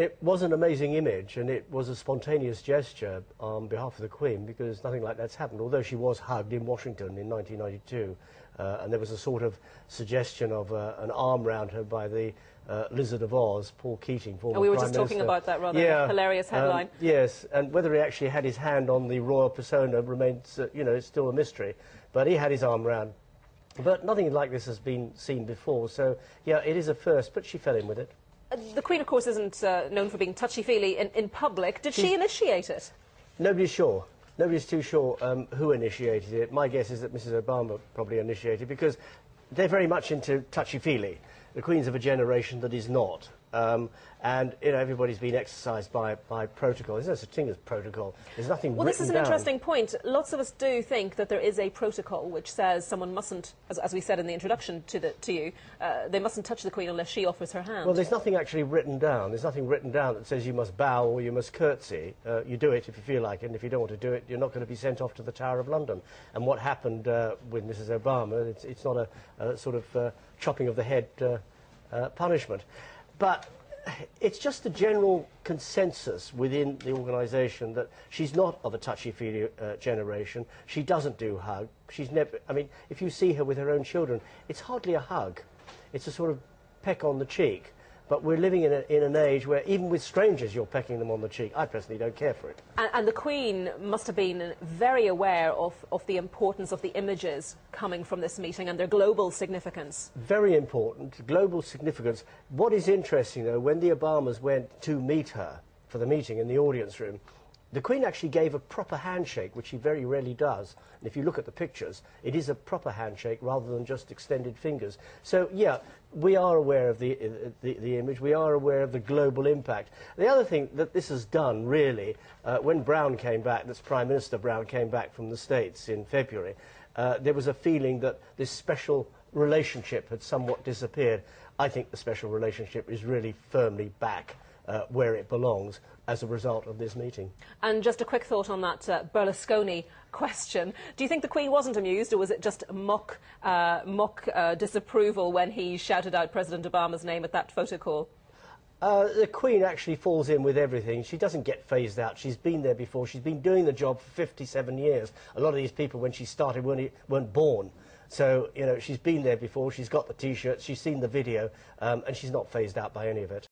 It was an amazing image, and it was a spontaneous gesture on behalf of the Queen, because nothing like that's happened, although she was hugged in Washington in 1992, and there was a sort of suggestion of an arm round her by the Lizard of Oz, Paul Keating, former we were Prime just talking Minister. about that rather hilarious headline. Yes, and whether he actually had his hand on the royal persona remains, it's still a mystery, but he had his arm round. But nothing like this has been seen before, so yeah, it is a first, but she fell in with it. The Queen, of course, isn't known for being touchy-feely in public. Did she initiate it? Nobody's sure. Nobody's too sure who initiated it. My guess is that Mrs. Obama probably initiated, because they're very much into touchy-feely. The Queen's of a generation that is not. And everybody's been exercised by protocol. There's no such thing as protocol. There's nothing Well, this is an down. interesting point. Lots of us do think that there is a protocol which says someone mustn't, as we said in the introduction to you, they mustn't touch the Queen unless she offers her hand. Well, there's nothing actually written down. There's nothing written down that says you must bow or you must curtsy. You do it if you feel like it, and if you don't want to do it, you're not going to be sent off to the Tower of London. And what happened with Mrs. Obama, it's not a sort of chopping of the head punishment. But it's just a general consensus within the organisation that she's not of a touchy-feely generation. She doesn't do hug. She's never. I mean, if you see her with her own children, it's hardly a hug. It's a sort of peck on the cheek. But we're living in an age where even with strangers you're pecking them on the cheek. I personally don't care for it. And the Queen must have been very aware of the importance of the images coming from this meeting and their global significance. Very important, global significance. What is interesting, though, when the Obamas went to meet her for the meeting in the audience room, the Queen actually gave a proper handshake, which she very rarely does. And if you look at the pictures, it is a proper handshake rather than just extended fingers. So, yeah, we are aware of the image. We are aware of the global impact. The other thing that this has done, really, when Brown came back, that's Prime Minister Brown came back from the States in February, there was a feeling that this special relationship had somewhat disappeared. I think the special relationship is really firmly back where it belongs as a result of this meeting. And just a quick thought on that Berlusconi question. Do you think the Queen wasn't amused, or was it just mock disapproval when he shouted out President Obama's name at that photo call? The Queen actually falls in with everything. She doesn't get phased out. She's been there before. She's been doing the job for 57 years. A lot of these people, when she started, weren't born. So, she's been there before. She's got the T-shirts. She's seen the video, and she's not phased out by any of it.